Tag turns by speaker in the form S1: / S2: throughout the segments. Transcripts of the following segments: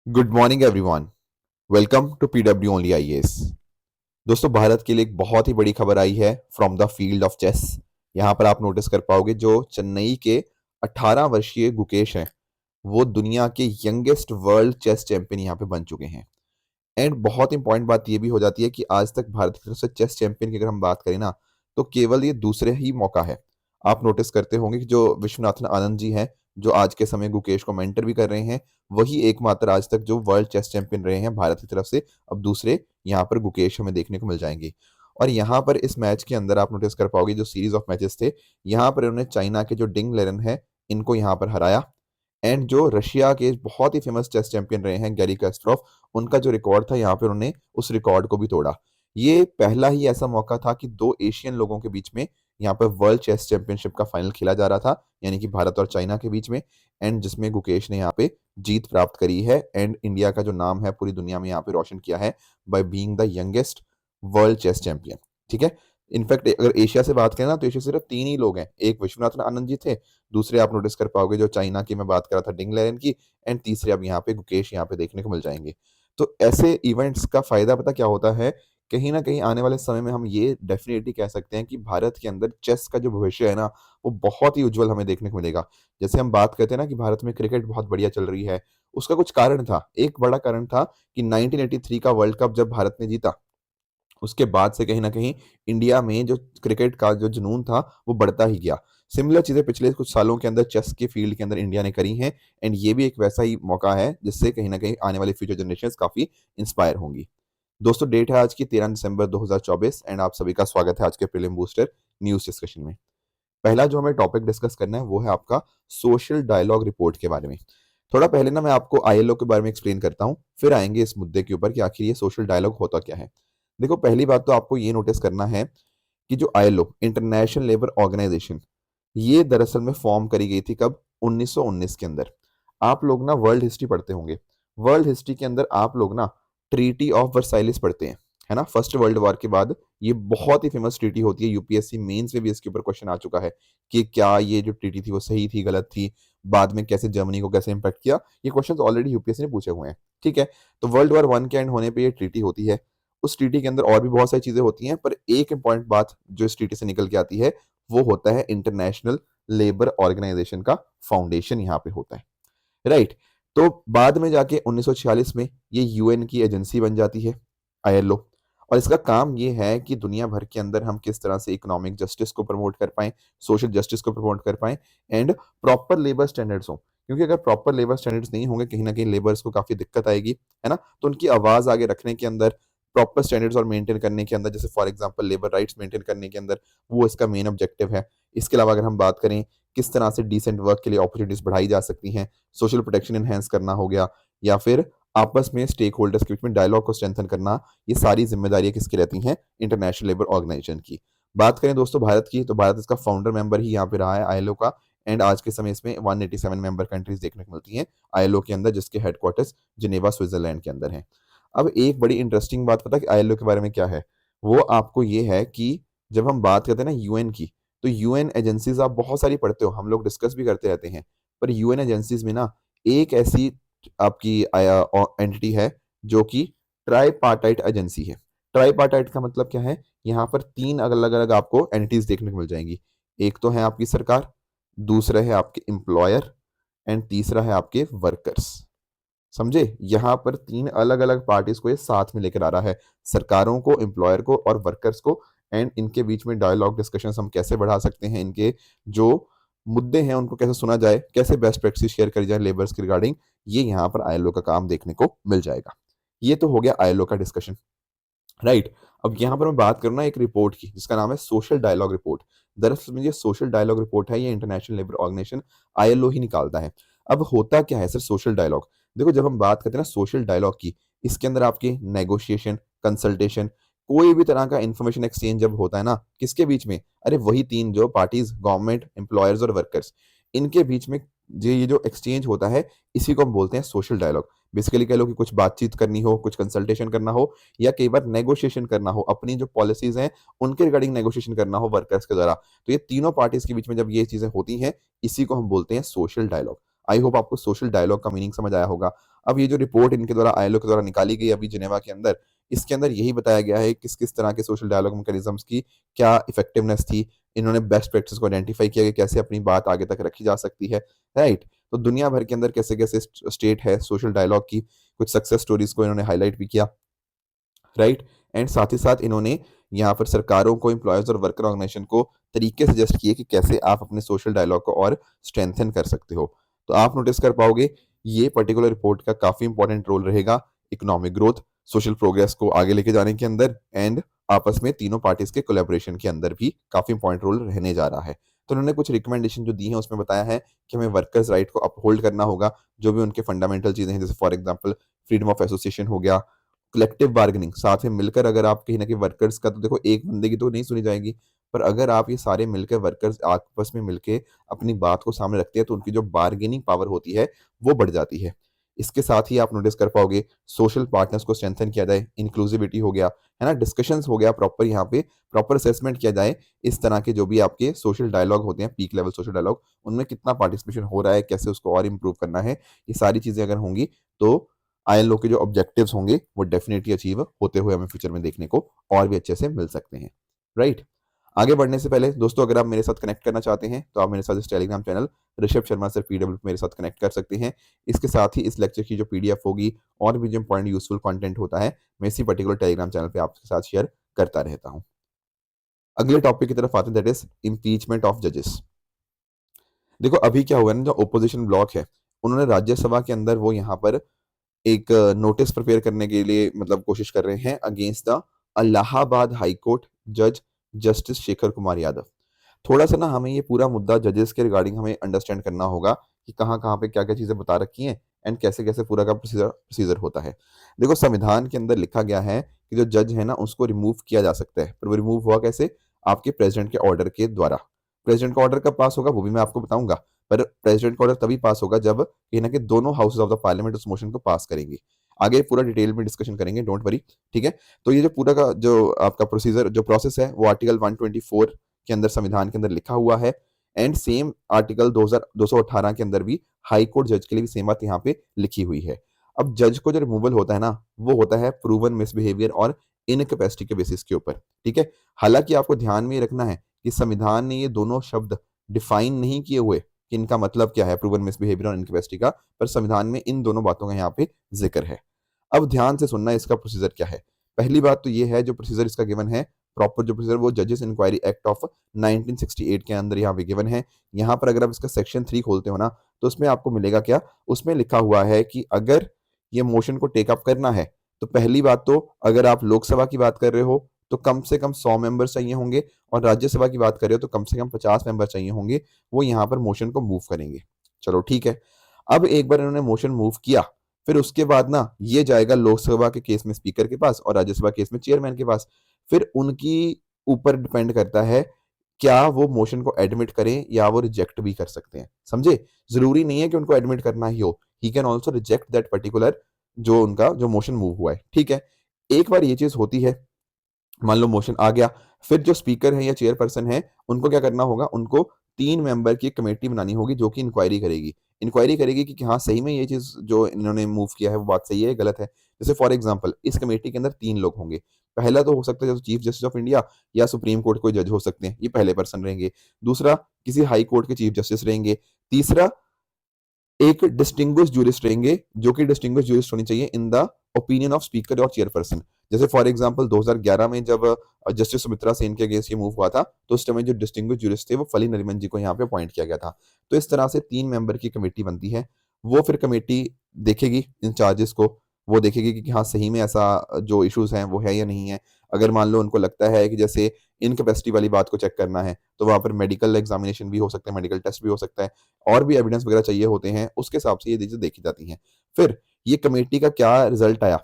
S1: Good morning everyone. Welcome to PW only IAS. दोस्तों, भारत के लिए एक बहुत ही बड़ी खबर आई है from the field of chess. यहां पर आप नोटिस कर पाओगे जो चेन्नई के 18 वर्षीय गुकेश हैं, वो दुनिया के यंगेस्ट वर्ल्ड चेस चैंपियन यहां पे बन चुके हैं। एंड बहुत इंपॉर्टेंट बात ये भी हो जाती है कि आज तक भारत की तरफ से चेस चैंपियन की अगर हम बात करें ना, तो केवल ये दूसरे ही मौका है। आप नोटिस करते होंगे कि जो विश्वनाथन आनंद जी हैं, जो आज के समय गुकेश को मेंटर भी कर रहे हैं, वही एकमात्र आज तक जो वर्ल्ड चेस चैंपियन रहे हैं भारत की तरफ से। अब दूसरे यहाँ पर गुकेश हमें देखने को मिल जाएंगे। और यहाँ पर इस मैच के अंदर आप नोटिस कर पाओगे जो सीरीज ऑफ मैचेस थे, यहाँ पर इन्होंने चाइना के जो डिंग लेरन है, इनको यहाँ पर हराया। एंड जो रशिया के बहुत ही फेमस चेस चैंपियन रहे हैं गैरी कास्परोव, उनका जो रिकॉर्ड था यहाँ पे उन्होंने उस रिकॉर्ड को भी तोड़ा। ये पहला ही ऐसा मौका था कि दो एशियन लोगों के बीच में यहाँ पर वर्ल्ड चेस चैंपियनशिप का फाइनल खेला जा रहा था, यानी कि भारत और चाइना के बीच में। एंड जिसमें गुकेश ने यहाँ पे जीत प्राप्त करी है एंड इंडिया का जो नाम है पूरी दुनिया में यहाँ पे रोशन किया है by being the youngest world chess champion. ठीक है। इनफैक्ट अगर एशिया से बात करें ना, तो एशिया से सिर्फ तीन ही लोग हैं। एक विश्वनाथन आनंद जी थे, दूसरे आप नोटिस कर पाओगे जो चाइना की मैं बात कर रहा था डिंग लेरन की, एंड तीसरे अब यहाँ पे गुकेश यहाँ पे देखने को मिल जाएंगे। तो ऐसे इवेंट्स का फायदा पता क्या होता है, कहीं ना कहीं आने वाले समय में हम ये डेफिनेटली कह सकते हैं कि भारत के अंदर चेस का जो भविष्य है ना, वो बहुत ही उज्जवल हमें देखने को मिलेगा। जैसे हम बात करते हैं ना कि भारत में क्रिकेट बहुत बढ़िया चल रही है, उसका कुछ कारण था। एक बड़ा कारण था कि 1983 का वर्ल्ड कप जब भारत ने जीता, उसके बाद से कहीं न कहीं इंडिया में जो क्रिकेट का जो जुनून था, वो बढ़ता ही गया। सिमिलर चीज़ें पिछले कुछ सालों के अंदर चेस के फील्ड के अंदर इंडिया ने करी हैं। एंड ये भी एक वैसा ही मौका है जिससे कहीं न कहीं आने वाली फ्यूचर जनरेशंस काफ़ी इंस्पायर होंगी। दोस्तों, डेट है आज की 13 दिसंबर 2024 एंड आप सभी का स्वागत है आज के प्रीलिम बूस्टर न्यूज़ डिस्कशन में। पहला जो हमें टॉपिक डिस्कस करना है वो है आपका सोशल डायलॉग रिपोर्ट के बारे में। थोड़ा पहले ना मैं आपको आईएलओ के बारे में एक्सप्लेन करता हूँ, फिर आएँगे इस मुद्दे के ऊपर कि आखिर ये सोशल डायलॉग होता क्या है। देखो, पहली बात तो आपको ये नोटिस करना है कि जो आईएलओ इंटरनेशनल लेबर ऑर्गेनाइजेशन, ये दरअसल में फॉर्म करी गई थी कब? 1919 के अंदर। आप लोग ना वर्ल्ड हिस्ट्री पढ़ते होंगे। वर्ल्ड हिस्ट्री के अंदर आप लोग ना ट्रीटी ऑफ वर्साइलिस पढ़ते हैं, है ना? फर्स्ट वर्ल्ड वॉर के बाद ये बहुत ही फेमस ट्रीटी होती है। यूपीएससी मेंस में भी इसके ऊपर क्वेश्चन आ चुका है कि क्या ये जो ट्रीटी थी वो सही थी, गलत थी, बाद में कैसे जर्मनी को कैसे इम्पैक्ट किया। ये क्वेश्चन ऑलरेडी यूपीएससी ने पूछे हुए हैं। ठीक है। तो वर्ल्ड वॉर वन के एंड होने पर ये ट्रीटी होती है। उस ट्रीटी के अंदर और भी बहुत सारी चीजें होती हैं, पर एक इंपॉर्टेंट बात जो इस ट्रीटी से निकल के आती है, वो होता है इंटरनेशनल लेबर ऑर्गेनाइजेशन का फाउंडेशन यहाँ पे होता है। राइट। तो बाद में जाके 1946 में ये यूएन की एजेंसी बन जाती है, आईएलओ। और इसका काम ये है कि दुनिया भर के अंदर हम किस तरह से इकोनॉमिक जस्टिस को प्रमोट कर पाएं, सोशल जस्टिस को प्रमोट कर पाएं, एंड प्रॉपर लेबर स्टैंडर्ड्स हो। क्योंकि अगर प्रॉपर लेबर स्टैंडर्ड्स नहीं होंगे, कहीं ना कहीं लेबर्स को काफी दिक्कत आएगी, है ना? तो उनकी आवाज आगे रखने के अंदर, प्रॉपर स्टैंडर्ड्स और मेंटेन करने के अंदर, जैसे for example labour rights maintain करने के अंदर, वो इसका मेन ऑब्जेक्टिव है। इसके अलावा अगर हम बात करें किस तरह से डिसेंट वर्क के लिए अपॉर्चुनिटीज बढ़ाई जा सकती हैं, सोशल प्रोटेक्शन एनहेंस करना हो गया, या फिर आपस में स्टेक होल्डर्स के बीच में डायलॉग को स्ट्रेंथन करना, ये सारी जिम्मेदारियां किसकी रहती हैं? इंटरनेशनल लेबर ऑर्गेनाइजेशन की। बात करें दोस्तों भारत की, तो भारत इसका फाउंडर मेंबर ही यहाँ पे रहा है आईएलओ का। एंड आज के समय इसमें 187 मेंबर कंट्रीज देखने को मिलती हैं आईएलओ के अंदर, जिसके हेडक्वार्टर्स जिनेवा स्विट्जरलैंड के अंदर हैं। अब एक बड़ी इंटरेस्टिंग बात पता है कि आईएलओ के बारे में क्या है? वो आपको ये है कि जब हम बात करते हैं ना यूएन की, तो यूएन एजेंसीज आप बहुत सारी पढ़ते हो, हम लोग डिस्कस भी करते रहते हैं। पर यूएन एजेंसीज में ना एक ऐसी आपकी एंटिटी है जो कि ट्राईपार्टाइट एजेंसी है। ट्राईपार्टाइट का मतलब क्या है? यहाँ पर तीन अलग अलग आपको एंटिटीज देखने को मिल जाएंगी। एक तो है आपकी सरकार, दूसरा है आपके एम्प्लॉयर, एंड तीसरा है आपके वर्कर्स। समझे? यहाँ पर तीन अलग अलग पार्टीज को ये साथ में लेकर आ रहा है, सरकारों को, एम्प्लॉयर को और वर्कर्स को। एंड इनके बीच में डायलॉग डिस्कशन हम कैसे बढ़ा सकते हैं, इनके जो मुद्दे हैं उनको कैसे सुना जाए, कैसे बेस्ट प्रैक्टिस शेयर करी जाए लेबर्स के रिगार्डिंग, ये यहाँ पर आईएलओ का काम देखने को मिल जाएगा। ये तो हो गया आईएलओ का डिस्कशन। राइट। अब यहाँ पर मैं बात करूँ ना एक रिपोर्ट की जिसका नाम है सोशल डायलॉग रिपोर्ट। दरअसल में ये सोशल डायलॉग रिपोर्ट है, ये इंटरनेशनल लेबर ऑर्गेनाइजेशन आईएलओ ही निकालता है। अब होता क्या है सर सोशल डायलॉग? देखो, जब हम बात करते हैं ना सोशल डायलॉग की, इसके अंदर आपके नेगोशिएशन, कंसल्टेशन, कोई भी तरह का इंफॉर्मेशन एक्सचेंज जब होता है ना, किसके बीच में? अरे वही तीन जो पार्टीज, गवर्नमेंट, एम्प्लॉयर्स और वर्कर्स, इनके बीच में ये जो एक्सचेंज होता है, इसी को हम बोलते हैं सोशल डायलॉग। बेसिकली कह लो कि कुछ बातचीत करनी हो, कुछ कंसल्टेशन करना हो, या कई बार नेगोशिएशन करना हो, अपनी जो पॉलिसीज हैं उनके रिगार्डिंग नेगोशिएशन करना हो वर्कर्स के द्वारा। तो ये तीनों पार्टीज के बीच में जब ये चीजें होती हैं, इसी को हम बोलते हैं सोशल डायलॉग। आई होप आपको सोशल डायलॉग का मीनिंग समझ आया होगा। अब ये जो रिपोर्ट इनके द्वारा आईएलओ के द्वारा निकाली गई अभी जिनेवा के अंदर, इसके अंदर यही बताया गया है किस किस तरह के सोशल डायलॉग मैकेनिज्म्स की क्या इफेक्टिवनेस थी। इन्होंने बेस्ट प्रैक्टिस को आइडेंटिफाई किया कि कैसे अपनी बात आगे तक रखी जा सकती है, राइट। तो दुनिया भर के अंदर कैसे कैसे स्टेट है सोशल डायलॉग की, कुछ सक्सेस स्टोरीज को इन्होंने हाईलाइट भी किया, राइट। एंड साथ ही साथ इन्होंने यहाँ पर सरकारों को, एम्प्लॉयज और वर्कर ऑर्गेनाइजेशन को तरीके सजेस्ट किए कि कैसे आप अपने सोशल डायलॉग को और स्ट्रेंथन कर सकते हो। तो आप नोटिस कर पाओगे ये पर्टिकुलर रिपोर्ट का काफी इंपॉर्टेंट रोल रहेगा इकोनॉमिक ग्रोथ, सोशल प्रोग्रेस को आगे लेके जाने के अंदर, एंड आपस में तीनों पार्टीज के कोलेबोरेशन के अंदर भी काफी इंपॉर्टेंट रोल रहने जा रहा है। तो उन्होंने कुछ रिकमेंडेशन जो दी है उसमें बताया है कि हमें वर्कर्स राइट को अपहोल्ड करना होगा, जो भी उनके फंडामेंटल चीजें हैं, जैसे for example freedom of association हो गया, कलेक्टिव बार्गेनिंग, साथ में मिलकर अगर आप कहीं ना कहीं वर्कर्स का, तो देखो एक बंदे की तो नहीं सुनी जाएगी, पर अगर आप ये सारे मिलकर वर्कर्स आपस में मिलकर अपनी बात को सामने रखते हैं तो उनकी जो बार्गेनिंग पावर होती है वो बढ़ जाती है। इसके साथ ही आप नोटिस कर पाओगे सोशल पार्टनर्स को स्ट्रेंथन किया जाए, इंक्लूसिविटी हो गया, है ना, डिस्कशंस हो गया, प्रॉपर यहाँ पे प्रॉपर असेसमेंट किया जाए इस तरह के जो भी आपके सोशल डायलॉग होते हैं, पीक लेवल सोशल डायलॉग, उनमें कितना पार्टिसिपेशन हो रहा है, कैसे उसको और इम्प्रूव करना है, ये सारी चीजें अगर होंगी तो आईएलओ के जो ऑब्जेक्टिव्स होंगे वो डेफिनेटली अचीव होते हुए हमें फ्यूचर में देखने को और भी अच्छे से मिल सकते हैं, राइट। आगे बढ़ने से पहले दोस्तों, अगर आप मेरे साथ कनेक्ट करना चाहते हैं तो आप मेरे साथ इस Telegram channel Rishabh Sharma sir PW मेरे साथ कनेक्ट कर सकते हैं। इसके साथ ही इस लेक्चर की जो पीडीएफ होगी और भी जो इंपॉर्टेंट यूजफुल कंटेंट होता है, मैं इसी पर्टिकुलर टेलीग्राम चैनल पे आपके साथ शेयर करता रहता हूँ। अगले टॉपिक की तरफ आते हैं, दैट इज इम्पीचमेंट ऑफ जजेस। देखो अभी क्या हुआ है ना, जो ओपोजिशन ब्लॉक है उन्होंने राज्यसभा के अंदर वो यहाँ पर एक नोटिस प्रिपेयर करने के लिए मतलब कोशिश कर रहे हैं against the Allahabad high court जज जस्टिस शेखर कुमार यादव। थोड़ा सा ना हमें ये पूरा मुद्दा जजेस के रिगार्डिंग हमें अंडरस्टैंड करना होगा कि कहाँ कहाँ पे क्या क्या चीजें बता रखी हैं एंड कैसे कैसे पूरा का प्रोसीजर प्रोसीजर होता है। देखो संविधान के अंदर लिखा गया है कि जो जज है ना उसको रिमूव किया जा सकता है, पर वो रिमूव हुआ कैसे? आपके प्रेसिडेंट के ऑर्डर के द्वारा। प्रेसिडेंट का ऑर्डर कब पास होगा वो भी मैं आपको बताऊंगा, पर प्रेसिडेंट का ऑर्डर तभी पास होगा जब कहीं ना कहीं दोनों हाउसेज ऑफ द पार्लियामेंट उस मोशन को पास करेंगे। आगे पूरा डिटेल में डिस्कशन करेंगे, डोंट वरी, ठीक है। तो ये जो पूरा का जो आपका प्रोसीजर जो प्रोसेस है वो आर्टिकल 124 के अंदर संविधान के अंदर लिखा हुआ है, एंड सेम आर्टिकल 218 के अंदर भी हाई कोर्ट जज के लिए भी सेम बात यहाँ पे लिखी हुई है। अब जज को जो रिमूवल होता है ना वो होता है प्रूवन मिसबिहेवियर और इनकैपेसिटी के बेसिस के ऊपर, ठीक है। हालांकि आपको ध्यान में ये रखना है कि संविधान ने ये दोनों शब्द डिफाइन नहीं किए हुए कि इनका मतलब क्या है, प्रूवन मिसबिहेवियर और इनकैपेसिटी का, पर संविधान में इन दोनों बातों का यहाँ पे जिक्र है। अब ध्यान से सुनना इसका प्रोसीजर क्या है। पहली बात तो ये है जो प्रोसीजर इसका गिवन है, प्रॉपर जो प्रोसीजर वो जजेस इंक्वायरी एक्ट ऑफ 1968 के अंदर यहाँ पे गिवन है। यहाँ पर अगर आप इसका सेक्शन 3 खोलते हो ना तो उसमें आपको मिलेगा क्या, उसमें लिखा हुआ है कि अगर ये मोशन को टेक अप करना है तो पहली बात तो अगर आप लोकसभा की बात कर रहे हो तो कम से कम 100 मेंबर चाहिए होंगे, और राज्यसभा की बात कर रहे हो तो कम से कम 50 मेंबर चाहिए होंगे, वो यहाँ पर मोशन को मूव करेंगे। चलो ठीक है। अब एक बार इन्होंने मोशन मूव किया फिर उसके बाद ना ये जाएगा लोकसभा के केस में स्पीकर के पास और राज्यसभा केस में चेयरमैन के पास। फिर उनकी ऊपर डिपेंड करता है क्या वो मोशन को एडमिट करें या वो रिजेक्ट भी कर सकते हैं, समझे। जरूरी नहीं है कि उनको एडमिट करना ही हो, he can also reject that particular जो उनका जो मोशन मूव हुआ है, ठीक है। एक बार ये चीज होती है, मान लो मोशन आ गया, फिर जो स्पीकर है या चेयरपर्सन है उनको क्या करना होगा, उनको 3 मेंबर की कमेटी बनानी होगी जो कि इंक्वायरी करेगी। इंक्वायरी करेगी कि हाँ सही में ये चीज जो इन्होंने मूव किया है वो बात सही है गलत है। जैसे फॉर एग्जांपल इस कमेटी के अंदर 3 लोग होंगे। पहला तो हो सकता है जैसे चीफ जस्टिस ऑफ इंडिया या सुप्रीम कोर्ट कोई जज हो सकते हैं, ये पहले पर्सन रहेंगे। दूसरा किसी हाई कोर्ट के चीफ जस्टिस रहेंगे। तीसरा एक डिस्टिंग्विश जूरिस्ट रहेंगे, जो कि डिस्टिंग्विश जूरिस्ट होनी चाहिए in the opinion of speaker और चेयरपर्सन। जैसे फॉर एग्जांपल 2011 में जब जस्टिस सुमित्रा सेन के अगेंस्ट ये मूव हुआ था तो उस समय जो डिस्टिंग्विश जूरिस्ट थे वो फली नरीमन जी को यहाँ पे अपॉइंट किया गया था। तो इस तरह से 3 मेंबर की कमेटी बनती है। वो फिर कमेटी देखेगी इन चार्जेस को, वो देखेगी कि हाँ सही में ऐसा जो इश्यूज हैं वो है या नहीं है। अगर मान लो उनको लगता है कि जैसे इनकैपेसिटी वाली बात को चेक करना है तो वहां पर मेडिकल एग्जामिनेशन भी हो सकता है, मेडिकल टेस्ट भी हो सकता है, और भी एविडेंस वगैरह चाहिए होते हैं, उसके हिसाब से ये चीजें देखी जाती हैं। फिर ये कमेटी का क्या रिजल्ट आया,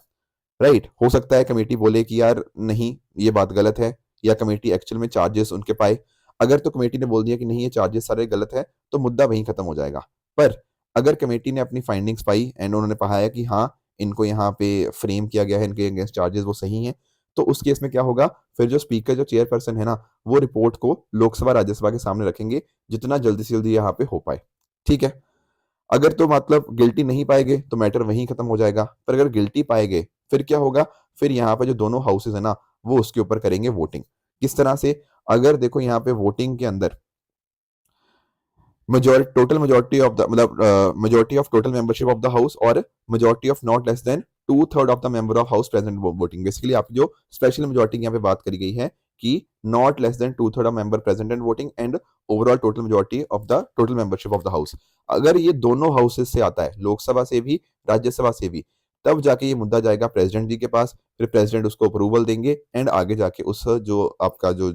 S1: राइट। हो सकता है कमेटी बोले कि यार नहीं ये बात गलत है, या कमेटी एक्चुअल में चार्जेस उनके पाए। अगर तो कमेटी ने बोल दिया कि नहीं ये चार्जेस सारे गलत है तो मुद्दा वहीं खत्म हो जाएगा। पर अगर कमेटी ने अपनी फाइंडिंग्स पाई एंड उन्होंने पाया कि हाँ इनको यहाँ पे फ्रेम किया गया है, इनके अगेंस्ट चार्जेस वो सही हैं, तो उस केस में क्या होगा, फिर जो स्पीकर जो चेयरपर्सन है ना वो रिपोर्ट को लोकसभा राज्यसभा के सामने रखेंगे जितना जल्दी से जल्दी यहाँ पे हो पाए, ठीक है। अगर तो मतलब गिल्टी नहीं पाएंगे तो मैटर वहीं खत्म हो जाएगा, पर अगर गिल्टी पाएंगे फिर क्या होगा, फिर यहाँ पे जो दोनों हाउसेज है ना वो उसके ऊपर करेंगे वोटिंग। किस तरह से, अगर देखो यहाँ पे वोटिंग के अंदर majority total majority of the मतलब majority of total membership of the house और majority of not less than two third of the member of house present voting, basically आप जो स्पेशल मेजोरिटी की यहाँ पे बात करी गई है कि not less than two third of member present and voting and overall total majority of the total membership of the house. अगर ये दोनों हाउसेस से आता है, लोकसभा से भी राज्यसभा से भी, तब जाके ये मुद्दा जाएगा प्रेसिडेंट जी के पास, फिर प्रेसिडेंट उसको अप्रूवल देंगे एंड आगे जाके उस जो आपका जो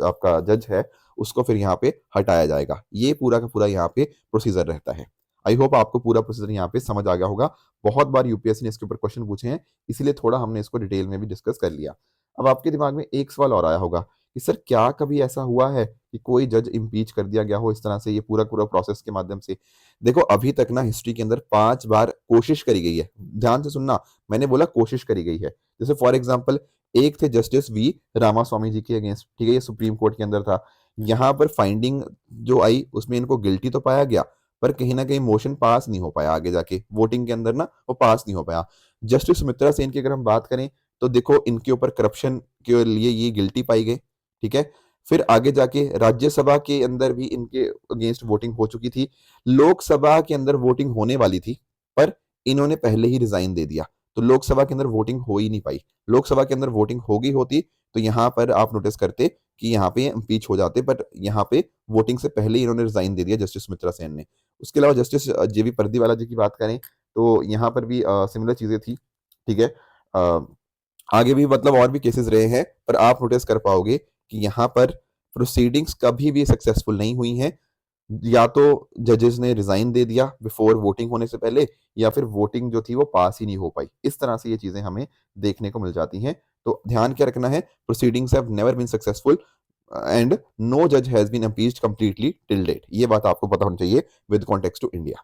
S1: आपका जज है उसको फिर यहाँ पे हटाया जाएगा। ये पूरा का पूरा यहाँ पे प्रोसीजर रहता है। आई होप आपको पूरा प्रोसीजर यहाँ पे समझ आ गया होगा। बहुत बार यूपीएससी ने इसके ऊपर क्वेश्चन पूछे हैं, इसीलिए थोड़ा हमने इसको डिटेल में भी डिस्कस कर लिया। अब आपके दिमाग में एक सवाल और आया होगा कि सर क्या कभी ऐसा हुआ है कि कोई जज इम्पीच कर दिया गया हो इस तरह से, ये पूरा पूरा प्रोसेस के माध्यम से? देखो अभी तक ना हिस्ट्री के अंदर 5 बार कोशिश करी गई है। ध्यान से सुनना, मैंने बोला कोशिश करी गई है। जैसे फॉर एग्जाम्पल एक थे जस्टिस वी रामास्वामी जी के अगेंस्ट, ठीक है, ये सुप्रीम कोर्ट के अंदर था। यहाँ पर फाइंडिंग जो आई उसमें इनको गिल्टी तो पाया गया, पर कहीं ना कहीं मोशन पास नहीं हो पाया, आगे जाके वोटिंग के अंदर ना वो पास नहीं हो पाया। जस्टिस सुमित्रा सेन की अगर हम बात करें तो देखो इनके ऊपर करप्शन के लिए ये गिल्टी पाई गई, ठीक है। फिर आगे जाके राज्यसभा के अंदर भी इनके अगेंस्ट वोटिंग हो चुकी थी, लोकसभा के अंदर वोटिंग होने वाली थी, पर इन्होंने पहले ही रिजाइन दे दिया, तो लोकसभा के अंदर वोटिंग हो ही नहीं पाई। लोकसभा के अंदर वोटिंग हो गई होती तो यहाँ पर आप नोटिस करते कि यहाँ पे इम्पीच हो जाते, बट यहाँ पे वोटिंग से पहले ही इन्होंने रिजाइन दे दिया जस्टिस सुमित्रा सेन ने। उसके अलावा जस्टिस जेबी पर्दीवाला जी की बात करें तो यहाँ पर भी सिमिलर चीजें थी, ठीक है। अ, आगे भी मतलब और भी केसेस रहे हैं, पर आप नोटिस कर पाओगे कि यहाँ पर प्रोसीडिंग्स कभी भी सक्सेसफुल नहीं हुई हैं। या तो जजेस ने रिजाइन दे दिया बिफोर वोटिंग होने से पहले, या फिर वोटिंग जो थी वो पास ही नहीं हो पाई। इस तरह से ये चीजें हमें देखने को मिल जाती हैं। तो ध्यान क्या रखना है, proceedings have never been successful and no जज has been impeached completely till date. ये बात आपको पता होनी चाहिए विद कॉन्टेक्स्ट टू इंडिया।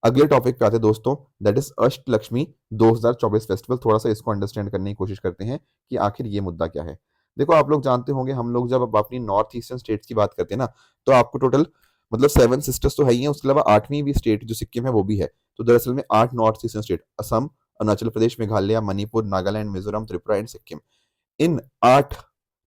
S1: अगले टॉपिक पे आते हैं दोस्तों, दैट इज अष्टलक्ष्मी 2024 फेस्टिवल। थोड़ा सा इसको अंडरस्टैंड करने की कोशिश करते हैं कि आखिर ये मुद्दा क्या है। देखो आप लोग जानते होंगे, हम लोग जब अपनी नॉर्थ ईस्टर्न स्टेट्स की बात करते हैं ना, तो आपको टोटल मतलब 7 सिस्टर्स तो है ही है, उसके अलावा 8वीं भी स्टेट जो सिक्किम है वो भी है। तो दरअसल में 8 north eastern state, Assam, Arunachal Pradesh, Meghalaya, Manipur, Nagaland, Mizoram, Tripura and Sikkim, in 8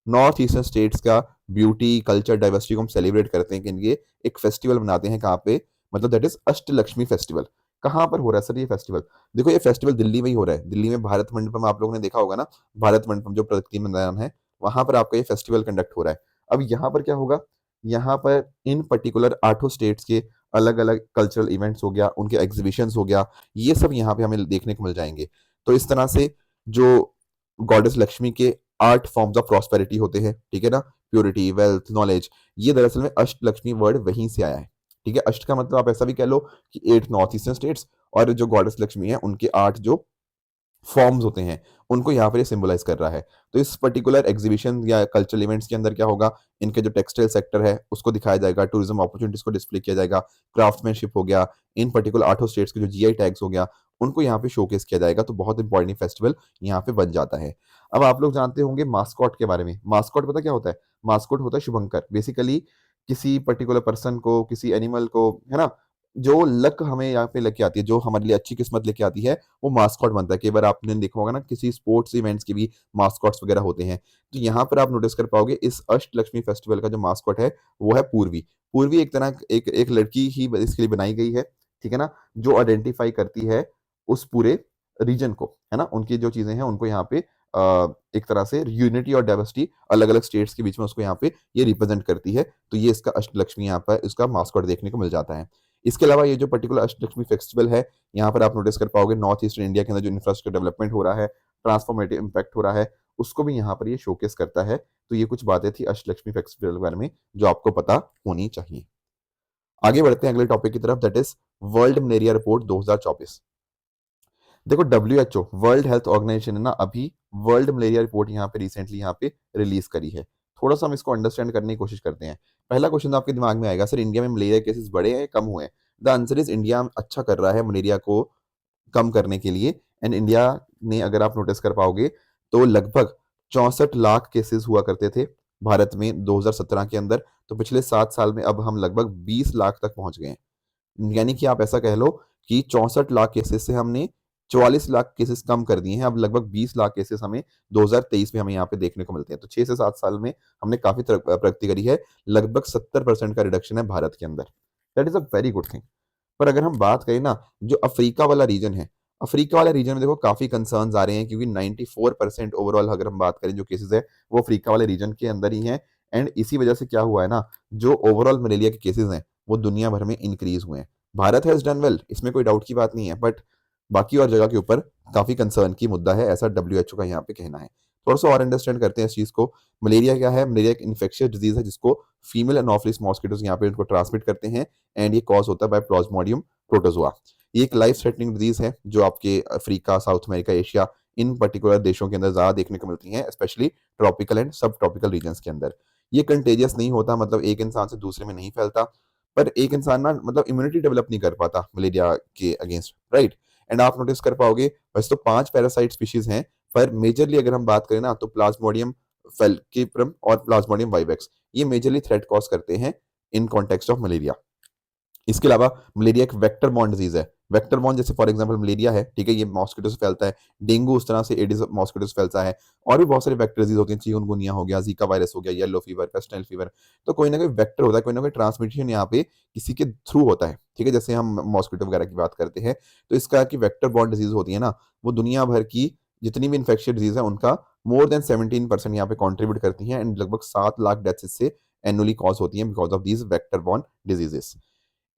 S1: north eastern states का ब्यूटी कल्चर डाइवर्सिटी को हम सेलिब्रेट करते हैं कि लिए एक फेस्टिवल मनाते हैं। कहाँ पे, मतलब दैट इज अष्टलक्ष्मी फेस्टिवल। कहाँ पर हो रहा है सर ये फेस्टिवल? देखो ये फेस्टिवल दिल्ली में ही हो रहा है। दिल्ली में भारत मंडपम आप लोगों ने देखा होगा ना, भारत मंडपम जो प्रगति मैदान है, वहां पर आपका ये फेस्टिवल कंडक्ट हो रहा है। अब यहाँ पर क्या होगा, यहाँ पर इन पर्टिकुलर 8 स्टेट्स के अलग अलग कल्चरल इवेंट्स हो गया, उनके एग्जीबिशंस हो गया, ये सब यहाँ पे हमें देखने को मिल जाएंगे। तो इस तरह से जो गॉडेस लक्ष्मी के 8 फॉर्म्स ऑफ प्रॉस्पेरिटी होते हैं, ठीक है ना, प्योरिटी, वेल्थ, नॉलेज, ये दरअसल में अष्ट लक्ष्मी वर्ड वहीं से आया है, ठीक है। अष्ट का मतलब आप ऐसा भी कह लो कि 8 नॉर्थ ईस्टर्न स्टेट्स, और जो गॉडेस लक्ष्मी है उनके 8 जो फॉर्म्स होते हैं उनको यहाँ पर ये सिंबलाइज कर रहा है। तो इस पर्टिकुलर एग्जीबिशन या कल्चरल इवेंट्स के अंदर क्या होगा, इनके जो टेक्सटाइल सेक्टर है उसको दिखाया जाएगा, टूरिज्म अपॉर्चुनिटीज को डिस्प्ले किया जाएगा, क्राफ्टमैनशिप हो गया, इन पर्टिकुलर 8 स्टेट्स के जो जीआई टैग्स हो गया उनको यहाँ पे शोकेस किया जाएगा। तो बहुत इंपॉर्टेंट फेस्टिवल यहाँ पे बन जाता है। अब आप लोग जानते होंगे मास्कॉट के बारे में। मास्कॉट पता क्या होता है? मास्कॉट होता है शुभंकर। बेसिकली किसी पर्टिकुलर पर्सन को, किसी एनिमल को, है ना, जो लक हमें यहाँ पे लेके आती है, जो हमारे लिए अच्छी किस्मत लेके आती है, वो मास्कॉट बनता है। कई बार आपने देखा होगा ना, किसी स्पोर्ट्स इवेंट्स के भी मास्कॉट्स वगैरह होते हैं। तो यहाँ पर आप नोटिस कर पाओगे इस अष्टलक्ष्मी फेस्टिवल का जो मास्कॉट है वो है पूर्वी। पूर्वी एक तरह एक लड़की ही इसके लिए बनाई गई है, ठीक है ना, जो आइडेंटिफाई करती है उस पूरे रीजन को, है ना, उनकी जो चीजें हैं उनको यहाँ पे एक तरह से यूनिटी और डाइवर्सिटी अलग अलग स्टेट्स के बीच में उसको यहाँ पे ये रिप्रेजेंट करती है। तो ये इसका अष्टलक्ष्मी यहाँ पर इसका मास्कॉट देखने को मिल जाता है। इसके अलावा ये जो पर्टिकुलर अष्टलक्ष्मी फेस्टिवल है, यहाँ पर आप नोटिस कर पाओगे नॉर्थ ईस्टर्न इंडिया के अंदर जो इंफ्रास्ट्रक्चर डेवलपमेंट हो रहा है, ट्रांसफॉर्मेटिव इम्पैक्ट हो रहा है, उसको भी यहाँ पर ये शोकेस करता है। तो ये कुछ बातें थी अष्टलक्ष्मी फेस्टिवल के बारे में जो आपको पता होनी चाहिए। आगे बढ़ते हैं अगले टॉपिक की तरफ, that is world malaria report 2024। देखो डब्ल्यू वर्ल्ड हेल्थ ऑर्गेनाइजेशन ने ना अभी वर्ल्ड मलेरिया रिपोर्ट यहाँ पे रिसेंटली यहाँ पे रिलीज करी है। थोड़ा सा हम इसको अंडरस्टैंड करने की कोशिश करते हैं। पहला क्वेश्चन आपके दिमाग में आएगा, सर इंडिया में मलेरिया केसेस बढ़े हैं कम हुए हैं? द आंसर इज इंडिया अच्छा कर रहा है मलेरिया को कम करने के लिए। एंड इंडिया ने, अगर आप नोटिस कर पाओगे, तो लगभग 64 लाख केसेस हुआ करते थे भारत में 2017 के अंदर। तो पिछले 7 साल में अब हम लगभग 20 लाख तक पहुंच गए हैं। यानी कि आप ऐसा कह लो कि 64 लाख केसेस से हमने 44 लाख केसेस कम कर दिए हैं। अब लगभग 20 लाख केसेस हमें 2023 में हमें यहाँ पे देखने को मिलते हैं। तो 6 से 7 साल में हमने काफ़ी प्रगति करी है। लगभग 70% का रिडक्शन है भारत के अंदर। That is a very good thing. पर अगर हम बात करें ना, जो अफ्रीका वाला रीजन है, अफ्रीका वाले रीजन में देखो काफ़ी कंसर्न्स आ रहे हैं, क्योंकि 94% ओवरऑल अगर हम बात करें जो केसेस है, वो अफ्रीका वाले रीजन के अंदर ही हैं। एंड इसी वजह से क्या हुआ है ना, जो ओवरऑल मलेरिया के केसेस हैं, वो दुनिया भर में इंक्रीज हुए हैं। भारत हैज़ डन वेल, इसमें कोई डाउट की बात नहीं है, बट बाकी और जगह के ऊपर काफ़ी कंसर्न की मुद्दा है, ऐसा WHO का यहाँ पे कहना है। थोड़ा सा और अंडरस्टैंड करते हैं इस चीज़ को। मलेरिया क्या है? मलेरिया एक इन्फेक्शियस डिजीज है जिसको फीमेल एनोफिलिस मॉस्किटोज यहाँ पे इनको ट्रांसमिट करते हैं, एंड ये कॉज होता है बाय प्लाज्मोडियम प्रोटोजोआ। ये एक लाइफ थ्रेटनिंग डिजीज है जो आपके अफ्रीका, साउथ अमेरिका, एशिया, इन पर्टिकुलर देशों के अंदर ज़्यादा देखने को मिलती हैं, स्पेशली ट्रॉपिकल एंड सब ट्रॉपिकल रीजन्स के अंदर। ये कंटेजियस नहीं होता, मतलब एक इंसान से दूसरे में नहीं फैलता, पर एक इंसान ना मतलब इम्यूनिटी डेवलप नहीं कर पाता मलेरिया के अगेंस्ट, राइट। एंड आप नोटिस कर पाओगे, वैसे तो 5 पैरासाइट स्पीशीज हैं, पर मेजरली अगर हम बात करें ना, तो प्लाज्मोडियम फेल्किप्रम और प्लाज्मोडियम वाइवेक्स, ये मेजरली थ्रेट कॉज करते हैं इन कॉन्टेक्स्ट ऑफ मलेरिया। इसके अलावा मलेरिया एक वेक्टर बॉर्न डिजीज है। वेक्टर बॉर्न जैसे फॉर एग्जांपल मलेरिया है, ठीक है, ये मॉस्किटो से फैलता है। डेंगू उस तरह से एडिस मॉस्किटो से फैलता है। और भी बहुत सारे वेक्टर डिजीज होते हैं, चिकनगुनिया हो गया, जीका वायरस हो गया, येलो फीवर, पेस्टाइल फीवर। तो कोई ना कोई वेक्टर होता है, कोई ना कोई ट्रांसमिशन यहाँ पे किसी के थ्रू होता है, ठीक है। जैसे हम मॉस्किटो वगैरह की बात करते हैं, तो इसका की वेक्टर बॉर्न डिजीज होती है ना, वो दुनिया भर की जितनी भी इन्फेक्शियस डिजीज है उनका मोर देन 17% यहाँ पे कॉन्ट्रीब्यूट करती हैं, एंड लगभग 7 लाख डेथ्स इससे एनुअली कॉज होती हैं because of these vector borne diseases.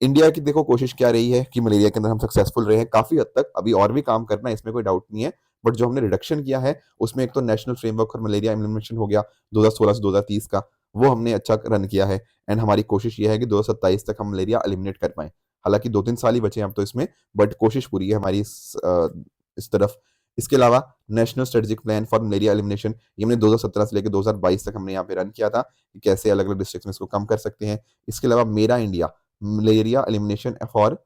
S1: India की देखो कोशिश क्या रही है कि मलेरिया के अंदर हम सक्सेसफुल रहे हैं काफी हद तक, अभी और भी काम करना है, इसमें कोई डाउट नहीं है। बट जो हमने रिडक्शन किया है, उसमें एक तो national framework for malaria implementation हो गया 2016 से 2030 का, वो हमने अच्छा रन किया है। एंड हमारी कोशिश ये है कि 2027 तक हम मलेरिया एलिमिनेट कर पाए। हालांकि 2-3 साल ही बचे हैं अब तो इसमें, बट कोशिश पूरी है हमारी इस तरफ। इसके अलावा national strategic plan for malaria elimination, ये हमने 2017 से लेकर 2022 तक हमने यहाँ पे रन किया था कि कैसे अलग अलग डिस्ट्रिक्ट में इसको कम कर सकते हैं। इसके अलावा मेरा India malaria elimination for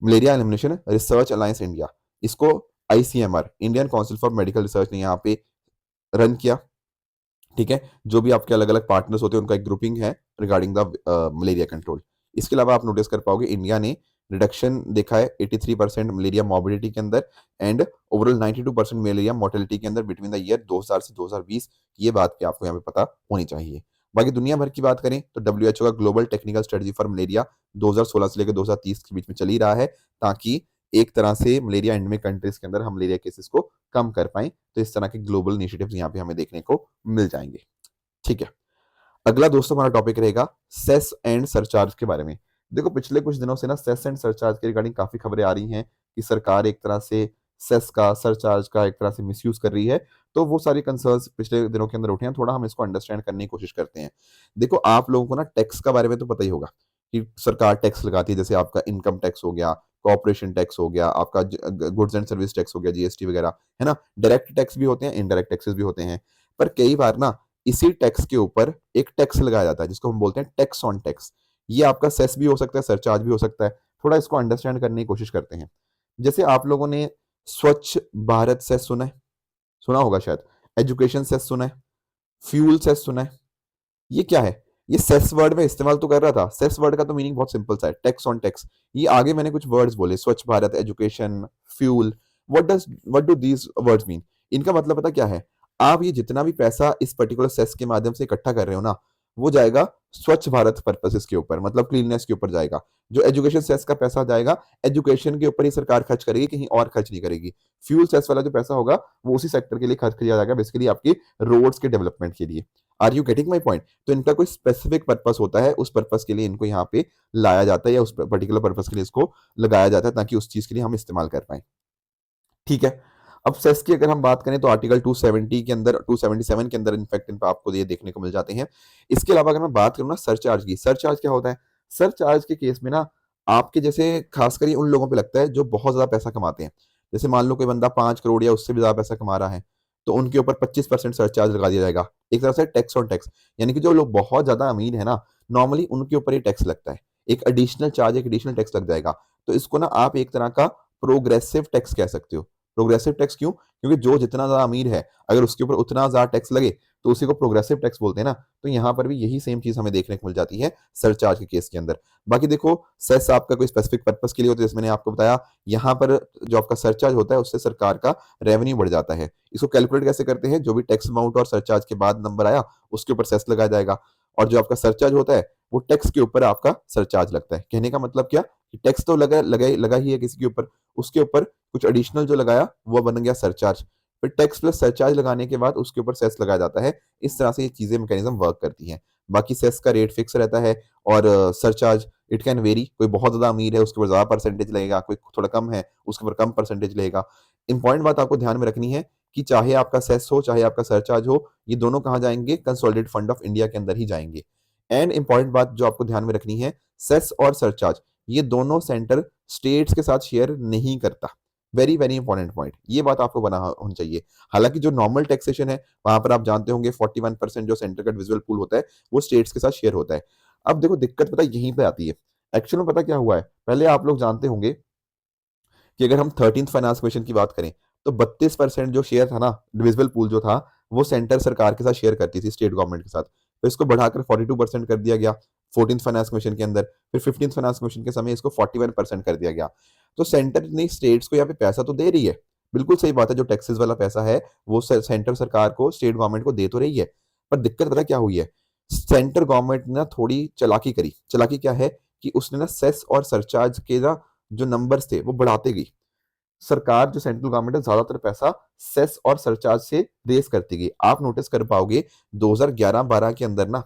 S1: malaria elimination research alliance India, इसको ICMR Indian council for medical research ने यहाँ पे रन किया, ठीक है। जो भी आपके अलग अलग पार्टनर्स होते हैं उनका एक ग्रुपिंग है रिगार्डिंग द मलेरिया कंट्रोल। इसके अलावा आप नोटिस कर पाओगे इंडिया ने रिडक्शन देखा है 83% मलेरिया मॉर्बिडिटी के अंदर, एंड ओवरऑल 92% मलेरिया मोर्टेलिटी के अंदर बिटवीन द ईयर 2000 से 2020। ये बात भी आपको यहाँ पे पता होनी चाहिए। बाकी दुनिया भर की बात करें तो WHO का global technical strategy for malaria 2016 से लेकर 2030 के बीच में चल ही रहा है, ताकि एक तरह से मलेरिया एंडेमिक कंट्रीज के अंदर हम मलेरिया केसेस को कम कर पाएं। तो इस तरह के ग्लोबल इनिशिएटिव्स यहाँ पे हमें देखने को मिल जाएंगे, ठीक है। अगला दोस्तों हमारा टॉपिक रहेगा सेस एंड सरचार्ज के बारे में। देखो पिछले कुछ दिनों से ना सेस एंड सरचार्ज के रिगार्डिंग काफी खबरें आ रही हैं कि सरकार एक तरह से सेस का, सरचार्ज का एक तरह से मिसयूज कर रही है। तो वो सारी कंसर्न्स पिछले दिनों के अंदर उठे हैं, थोड़ा हम इसको अंडरस्टैंड करने की कोशिश करते हैं। देखो आप लोगों को ना टैक्स का बारे में तो पता ही होगा कि सरकार टैक्स लगाती है, जैसे आपका इनकम टैक्स हो गया, कॉर्पोरेशन टैक्स हो गया, आपका गुड्स एंड सर्विस टैक्स हो गया, GST वगैरह, है ना। डायरेक्ट टैक्स भी होते हैं, इनडायरेक्ट टैक्सेस भी होते हैं। पर कई बार ना इसी टैक्स के ऊपर एक टैक्स लगाया जाता है जिसको हम बोलते हैं टैक्स ऑन टैक्स। ये आपका सेस भी हो सकता है, सरचार्ज भी हो सकता है। थोड़ा इसको अंडरस्टैंड करने की कोशिश करते हैं। जैसे आप लोगों ने स्वच्छ भारत सेस सुना है, सुना होगा शायद। एजुकेशन सेस सुना है, फ्यूल सेस सुना है। ये क्या है? ये सेस वर्ड में इस्तेमाल तो कर रहा था। सेस वर्ड का तो मीनिंग बहुत सिंपल सा है, टैक्स ऑन टैक्स। ये आगे मैंने कुछ वर्ड्स बोले, स्वच्छ Bharat, education, fuel. What do these words mean? इनका मतलब पता क्या है? आप ये जितना भी पैसा इस पर्टिकुलर सेस के माध्यम से इकट्ठा कर रहे हो ना, वो जाएगा स्वच्छ भारत पर्पसेस के ऊपर, मतलब क्लीननेस के ऊपर जाएगा। जो एजुकेशन सेस का पैसा जाएगा, एजुकेशन के ऊपर ही सरकार खर्च करेगी, कहीं और खर्च नहीं करेगी। फ्यूल सेस वाला जो पैसा होगा वो उसी सेक्टर के लिए खर्च किया जाएगा, बेसिकली आपकी रोड्स के डेवलपमेंट के लिए। Are you getting my point? तो इनका कोई स्पेसिफिक पर्पस होता है, उस पर्पस के लिए इनको यहाँ पे लाया जाता है, या उस पर्टिकुलर पर्पस के लिए इसको लगाया जाता है, ताकि उस चीज के लिए हम इस्तेमाल कर पाए, ठीक है। अब सेस की अगर हम बात करें तो आर्टिकल 270 के अंदर, 277 के अंदर इनफैक्ट इन पर आपको ये देखने को मिल जाते हैं। इसके अलावा अगर मैं बात करूँ ना सरचार्ज की, सरचार्ज क्या होता है? सरचार्ज के केस में ना आपके जैसे खासकर ये उन लोगों पे लगता है जो बहुत ज्यादा पैसा कमाते हैं। जैसे मान लो कोई बंदा 5 करोड़ या उससे भी ज्यादा पैसा कमा रहा है, तो उनके ऊपर 25% सरचार्ज लगा दिया जाएगा, एक तरह से टैक्स ऑन टैक्स। यानी कि जो लोग बहुत ज्यादा अमीर है ना, नॉर्मली उनके ऊपर ये टैक्स लगता है, एक एडिशनल चार्ज, एक एडिशनल टैक्स लग जाएगा। तो इसको ना आप एक तरह का प्रोग्रेसिव टैक्स कह सकते हो। प्रोग्रेसिव टैक्स क्यों? क्योंकि जो जितना ज्यादा अमीर है अगर उसके ऊपर उतना ज्यादा टैक्स लगे तो उसी को प्रोग्रेसिव टैक्स बोलते हैं ना। तो यहाँ पर भी यही सेम चीज हमें देखने को मिल जाती है सरचार्ज के केस के अंदर। बाकी देखो, सेस आपका कोई स्पेसिफिक पर्पस के लिए होता है, जैसे मैंने आपको बताया। यहाँ पर जो आपका सरचार्ज होता है उससे सरकार का रेवेन्यू बढ़ जाता है। इसको कैलकुलेट कैसे करते हैं? जो भी टैक्स अमाउंट और सरचार्ज के बाद नंबर आया उसके ऊपर सेस लगाया जाएगा, और जो आपका सरचार्ज होता है वो टैक्स के ऊपर आपका सरचार्ज लगता है। कहने का मतलब क्या? टैक्स तो लगा ही है किसी के ऊपर, उसके ऊपर कुछ एडिशनल जो लगाया वो बन गया सरचार्ज। फिर टैक्स प्लस सरचार्ज लगाने के बाद उसके ऊपर सेस लगाया जाता है। इस तरह से ये चीजें मैकेनिज्म वर्क करती हैं। बाकी सेस का रेट फिक्स रहता है, और सरचार्ज इट कैन वेरी। कोई बहुत ज्यादा अमीर है उसके ऊपर ज्यादा परसेंटेज लगेगा, कोई थोड़ा कम है उसके ऊपर कम परसेंटेज लगेगा। इंपॉर्टेंट बात आपको ध्यान में रखनी है कि चाहे आपका सेस हो चाहे आपका सरचार्ज हो, ये दोनों कहाँ जाएंगे? कंसोलिडेटेड फंड ऑफ इंडिया के अंदर ही जाएंगे। एंड इंपॉर्टेंट बात जो आपको ध्यान में रखनी है, सेस और सरचार्ज ये दोनों सेंटर स्टेट्स के साथ शेयर नहीं करता। वेरी वेरी इंपॉर्टेंट पॉइंट, ये बात आपको बना होनी चाहिए। हालांकि जो नॉर्मल टैक्सेशन है वहां पर आप जानते होंगे 41% जो सेंटर का डिविजिबल पूल होता है वो स्टेट्स के साथ शेयर होता है। अब देखो दिक्कत पता है यहीं पे आती है। एक्चुअल में पता क्या हुआ है, पहले आप लोग जानते होंगे कि अगर हम 13th फाइनेंस कमीशन की बात करें तो 32% जो शेयर था ना, डिविजिबल पूल जो था, वो सेंटर सरकार के साथ शेयर करती थी स्टेट गवर्नमेंट के साथ। फिर इसको बढ़ाकर 42% कर दिया गया 14th फाइनेंस कमीशन के अंदर। फिर 15th फाइनेंस कमीशन के समय इसको 41% कर दिया गया। तो सेंटर ने स्टेट्स को यहाँ पे पैसा तो दे रही है, बिल्कुल सही बात है, जो टैक्सेस वाला पैसा है वो सेंटर सरकार को, स्टेट गवर्नमेंट को दे तो रही है। पर दिक्कत पता क्या हुई है, सेंटर गवर्नमेंट ने ना थोड़ी चालाकी करी। चालाकी क्या है कि उसने ना सेस और सरचार्ज के ना जो नंबर्स थे वो बढ़ाते गई। सरकार जो सेंट्रल गवर्नमेंट है ज्यादातर पैसा सेस और सरचार्ज से रेस करती गई। आप नोटिस कर पाओगे 2011-12 के अंदर ना,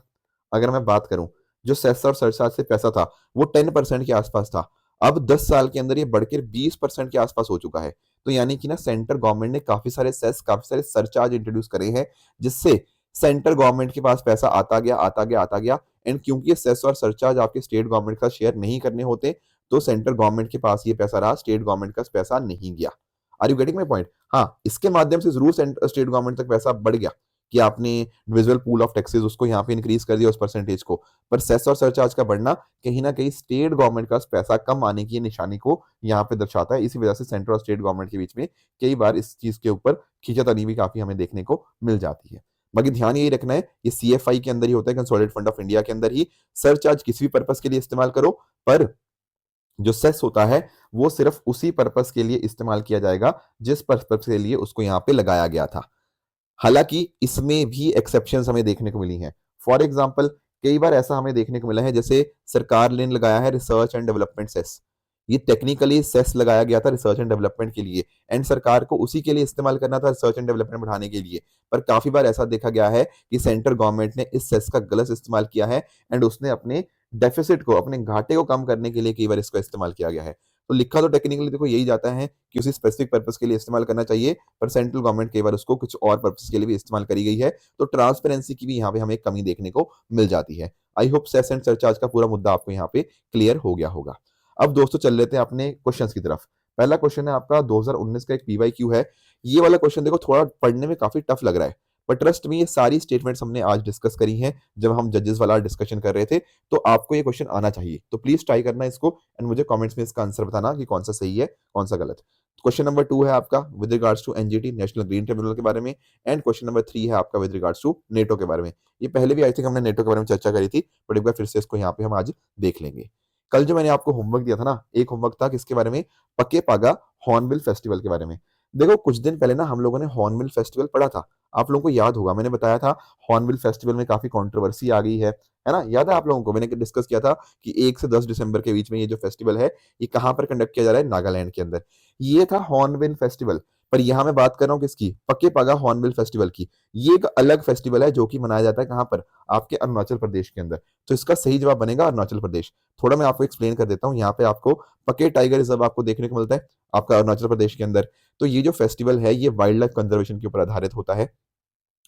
S1: अगर मैं बात करूं, जो सेस और सरचार्ज से पैसा था वो 10% के आसपास था। अब 10 साल के अंदर ये बढ़कर 20% के आसपास हो चुका है। तो यानी कि ना सेंटर गवर्नमेंट ने काफी सारे सेस, काफी सारे सरचार्ज इंट्रोड्यूस करे हैं, जिससे सेंटर गवर्नमेंट के पास पैसा आता गया आता गया आता गया। एंड क्योंकि ये सेस और सरचार्ज आपके स्टेट गवर्नमेंट का शेयर नहीं करने होते, तो सेंट्रल गवर्नमेंट के पास ये पैसा रहा, स्टेट गवर्नमेंट का पैसा नहीं गया। Are you getting my point? हाँ, इसके माध्यम से जरूर स्टेट गवर्नमेंट तक पैसा बढ़ गया कि आपने डिविजिबल पूल ऑफ टैक्सेस उसको यहाँ पे इंक्रीज कर दिया उस परसेंटेज को। पर सेस और सरचार्ज का बढ़ना कहीं ना कहीं स्टेट गवर्नमेंट का पैसा कम आने की निशानी को यहाँ पे दर्शाता है। इसी वजह से सेंट्रल और स्टेट गवर्नमेंट के बीच में कई बार इस चीज के ऊपर खींचातानी भी काफी हमें देखने को मिल जाती है। बाकी ध्यान यही रखना है, ये सीएफआई के अंदर ही होता है, कंसोलिडेटेड फंड ऑफ इंडिया के अंदर ही। सरचार्ज किसी भी पर्पज के लिए इस्तेमाल करो, पर जो सेस होता है वो सिर्फ उसी पर्पस के लिए इस्तेमाल किया जाएगा जिस पर्पस के लिए उसको यहाँ पे लगाया गया था। हालांकि इसमें भी एक्सेप्शंस हमें देखने को मिली हैं। फॉर एग्जांपल, कई बार ऐसा हमें देखने को मिला है, जैसे सरकार ने लगाया है रिसर्च एंड डेवलपमेंट सेस। ये टेक्निकली सेस लगाया गया था रिसर्च एंड डेवलपमेंट के लिए, एंड सरकार को उसी के लिए इस्तेमाल करना था, रिसर्च एंड डेवलपमेंट बढ़ाने के लिए। पर काफी बार ऐसा देखा गया है कि सेंट्रल गवर्नमेंट ने इस सेस का गलत इस्तेमाल किया है, एंड उसने अपने डेफिसिट को, अपने घाटे को कम करने के लिए कई बार इसका इस्तेमाल किया गया है। तो लिखा तो टेक्निकली देखो यही जाता है कि उसी स्पेसिफिक पर्पस के लिए इस्तेमाल करना चाहिए, पर सेंट्रल गवर्नमेंट कई बार उसको कुछ और पर्पस के लिए भी इस्तेमाल करी गई है। तो ट्रांसपेरेंसी की भी यहाँ पे हमें कमी देखने को मिल जाती है। I hope cess and surcharge का पूरा मुद्दा आपको यहाँ पे क्लियर हो गया होगा। अब दोस्तों चल लेते हैं अपने क्वेश्चंस की तरफ। पहला क्वेश्चन है आपका 2019 का एक पीवाईक्यू है। ये वाला क्वेश्चन देखो थोड़ा पढ़ने में काफी टफ लग रहा है, पर ट्रस्ट में ये सारी स्टेटमेंट्स हमने आज डिस्कस करी हैं जब हम जजेस वाला डिस्कशन कर रहे थे। तो आपको ये क्वेश्चन आना चाहिए, तो प्लीज ट्राई करना इसको, एंड मुझे कमेंट्स में इसका आंसर बताना कि कौन सा सही है कौन सा गलत। क्वेश्चन नंबर 2 है आपका with regards to NGT, national green tribunal के बारे में, एंड क्वेश्चन नंबर 3 है आपका विद रिगार्ड्स टू नेटो के बारे में। ये पहले भी आई थिंक हमने नेटो के बारे में चर्चा करी थी, बट एक बार फिर से इसको यहाँ पे हम आज देख लेंगे। कल जो मैंने आपको होमवर्क दिया था ना, एक होमवर्क था किसके बारे में? पके पागा हॉर्नबिल फेस्टिवल के बारे में। देखो कुछ दिन पहले ना हम लोगों ने हॉर्नबिल फेस्टिवल पढ़ा था, आप लोगों को याद होगा मैंने बताया था हॉर्नबिल फेस्टिवल में काफी कंट्रोवर्सी आ गई है ना? याद है आप लोगों को? मैंने डिस्कस किया था कि 1 से 10 दिसंबर के बीच में ये जो फेस्टिवल है ये कहां पर कंडक्ट किया जा रहा है? नागालैंड के अंदर। ये था हॉर्नबिल फेस्टिवल। पर यहाँ मैं बात कर रहा हूँ किसकी? पक्के पागा हॉर्नबिल फेस्टिवल की। ये एक अलग फेस्टिवल है जो कि मनाया जाता है कहां पर? आपके अरुणाचल प्रदेश के अंदर। तो इसका सही जवाब बनेगा अरुणाचल प्रदेश। थोड़ा मैं आपको एक्सप्लेन कर देता हूँ। यहाँ पे आपको पके टाइगर रिजर्व आपको देखने को मिलता है आपका अरुणाचल प्रदेश के अंदर। तो ये जो फेस्टिवल है ये वाइल्ड लाइफ कंजर्वेशन के ऊपर आधारित होता है।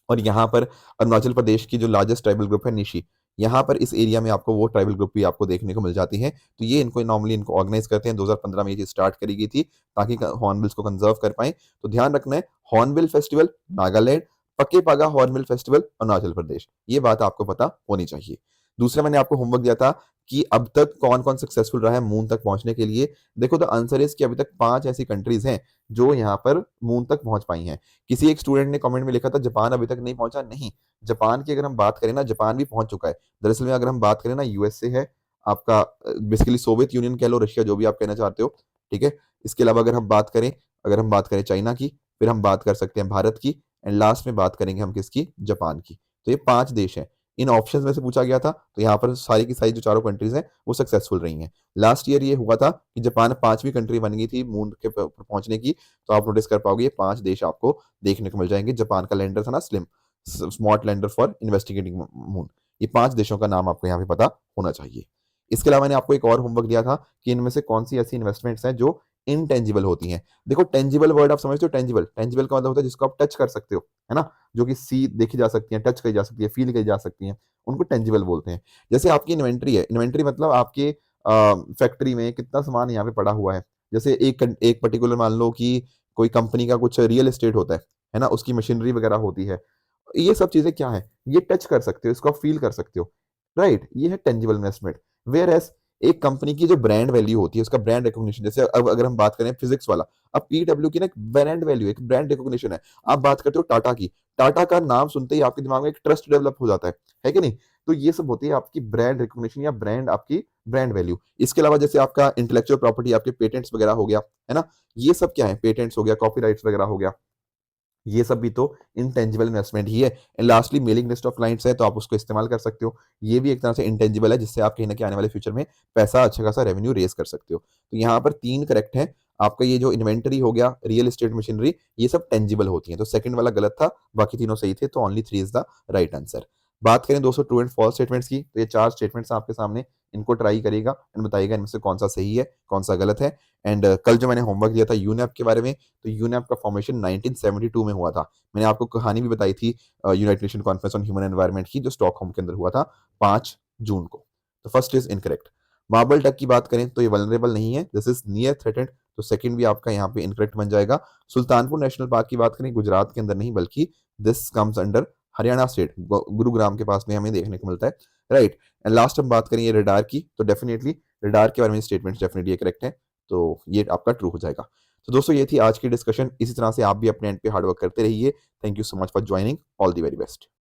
S1: और यहाँ पर अरुणाचल प्रदेश की जो लार्जेस्ट ट्राइबल ग्रुप है निशी, यहाँ पर इस एरिया में आपको वो ट्राइबल ग्रुप भी आपको देखने को मिल जाती है। तो ये इनको नॉर्मली इनको ऑर्गेनाइज करते हैं। 2015 में ये चीज स्टार्ट करी गई थी ताकि हॉर्नबिल्स को कंजर्व कर पाए। तो ध्यान रखना है, हॉर्नबिल फेस्टिवल नागालैंड, पके पागा हॉर्नबिल फेस्टिवल अरुणाचल प्रदेश, ये बात आपको पता होनी चाहिए। दूसरा मैंने आपको होमवर्क दिया था कि अब तक कौन कौन सक्सेसफुल रहा है मून तक पहुंचने के लिए। देखो द आंसर इज कि अभी तक 5 ऐसी कंट्रीज हैं जो यहाँ पर मून तक पहुंच पाई हैं। किसी एक स्टूडेंट ने कमेंट में लिखा था जापान अभी तक नहीं पहुंचा, नहीं, जापान की अगर हम बात करें ना, जापान भी पहुंच चुका है। दरअसल में अगर हम बात करें ना, यूएसए है आपका, बेसिकली सोवियत यूनियन कह लो, रशिया, जो भी आप कहना चाहते हो, ठीक है। इसके अलावा अगर हम बात करें चाइना की, फिर हम बात कर सकते हैं भारत की, एंड लास्ट में बात करेंगे हम किसकी, जापान की। तो ये 5 देश हैं। इन ऑप्शंस में से पूछा गया था, तो यहाँ पर सारी की सारी जो चारों कंट्रीज हैं वो सक्सेसफुल रही हैं। लास्ट ईयर ये हुआ था कि जापान 5वीं कंट्री बन गई थी मून के पहुंचने की। तो आप नोटिस कर पाओगे ये 5 देश आपको देखने को मिल जाएंगे। जापान का लैंडर था ना slim, smart lander for investigating moon. ये 5 देशों का नाम आपको यहाँ पे पता होना चाहिए। इसके अलावा मैंने आपको एक और होमवर्क दिया था कि इनमें से कौन सी ऐसी इन्वेस्टमेंट्स हैं जो इनटेंजिबल होती हैं। देखो टेंजिबल वर्ड आप समझते हो, टेंजिबल, टेंजिबल का मतलब होता है जिसको आप टच कर सकते हो, है ना, जो कि सी देखी जा सकती है, टच करी जा सकती है, फील करी जा सकती है, उनको टेंजिबल बोलते हैं। जैसे आपकी इन्वेंट्री है, इन्वेंट्री मतलब आपके फैक्ट्री में कितना सामान यहाँ पे पड़ा हुआ है। जैसे एक पर्टिकुलर मान लो कि कोई कंपनी का कुछ रियल एस्टेट होता है ना, उसकी मशीनरी वगैरह होती है। ये सब चीजें क्या है, ये टच कर सकते हो, इसको आप फील कर सकते हो, राइट। ये है टेंजिबल इन्वेस्टमेंट। वेयर एज एक कंपनी की जो ब्रांड वैल्यू होती है, उसका ब्रांड रिकॉग्निशन, जैसे अब अगर हम बात करें फिजिक्स वाला, अब पीडब्ल्यू की ना एक ब्रांड वैल्यू, एक ब्रांड रिकॉग्निशन है। आप बात करते हो टाटा की, टाटा का नाम सुनते ही आपके दिमाग में एक ट्रस्ट डेवलप हो जाता है कि नहीं। तो ये सब होती है आपकी ब्रांड रिकॉग्निशन या ब्रांड, आपकी ब्रांड वैल्यू। इसके अलावा जैसे आपका इंटेलेक्चुअल प्रॉपर्टी, आपके पेटेंट्स वगैरह हो गया, है ना, ये सब क्या है, पेटेंट्स हो गया, कॉपीराइट्स वगैरह हो गया, ये सब भी तो इंटेंजिबल इन्वेस्टमेंट ही है। And lastly mailing list of clients है, तो आप उसको इस्तेमाल कर सकते हो। ये भी एक तरह से इंटेंजिबल है, जिससे आप कहीं ना कहीं आने वाले फ्यूचर में पैसा, अच्छा खासा रेवेन्यू रेज कर सकते हो। तो यहाँ पर 3 करेक्ट है। आपका ये जो इन्वेंटरी हो गया, रियल एस्टेट, मशीनरी, ये सब टेंजिबल होती है। तो सेकंड वाला गलत था, बाकी तीनों सही थे, तो only 3 is the right answer. बात करें दोस्तों ट्रू एंड फॉल्स स्टेटमेंट्स की, तो ये 4 स्टेटमेंट्स आपके सामने, इनको ट्राई करेगा एंड बताइएगा इनमें से कौन सा सही है, कौन सा गलत है। एंड कल जो मैंने होमवर्क दिया था यूनैप के बारे में, तो यूनैप का फॉर्मेशन 1972 में हुआ था। मैंने आपको कहानी भी बताई थी United nation conference on human environment की, जो स्टॉकहोम के अंदर हुआ था 5 जून को। तो first is incorrect. Marble duck की बात करें तो ये वल्नरेबल नहीं है, दिस इज नियर थ्रेटेड, तो सेकंड भी आपका यहाँ पे इनकरेक्ट बन जाएगा। सुल्तानपुर नेशनल पार्क की बात करें, गुजरात के अंदर नहीं बल्कि this comes under Haryana state, Gurugram के पास में हमें देखने को मिलता है, राइट। एंड लास्ट हम बात करें ये रडार की, तो डेफिनेटली रडार के बारे में स्टेटमेंट डेफिनेटली करेक्ट है, तो ये आपका ट्रू हो जाएगा। तो दोस्तों ये थी आज की डिस्कशन। इसी तरह से आप भी अपने एंड पे हार्डवर्क करते रहिए। Thank you so much for joining, all the very best.